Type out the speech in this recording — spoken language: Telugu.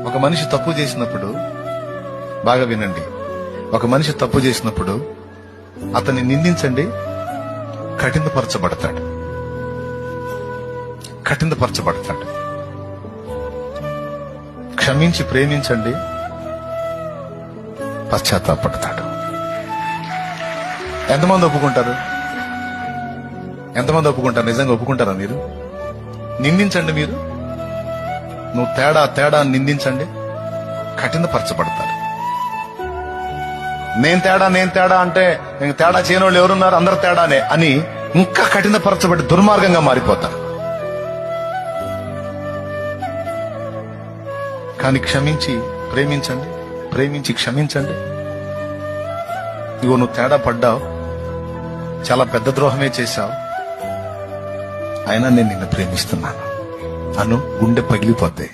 ఒక మనిషి తప్పు చేసినప్పుడు, బాగా వినండి, ఒక మనిషి తప్పు చేసినప్పుడు అతన్ని నిందించండి, కఠినపరచబడతాడు. కఠినపరచబడతాడు. క్షమించి ప్రేమించండి, పశ్చాత్తాపడతాడు. ఎంతమంది ఒప్పుకుంటారు? ఎంతమంది ఒప్పుకుంటారు? నిజంగా ఒప్పుకుంటారా మీరు? నిందించండి, మీరు నువ్వు తేడా నిందించండి, కఠినపరచబడతారు. నేను తేడా అంటే నేను తేడా చేయని వాళ్ళు ఎవరున్నారు? అందరు తేడానే అని ఇంకా కఠినపరచబడి దుర్మార్గంగా మారిపోతారు. కానీ క్షమించి ప్రేమించండి, ప్రేమించి క్షమించండి. ఇగో నువ్వు తేడా పడ్డావు, చాలా పెద్ద ద్రోహమే చేశావు, అయినా నేను నిన్ను ప్రేమిస్తున్నాను అను, గుండె పగిలిపోతాయి.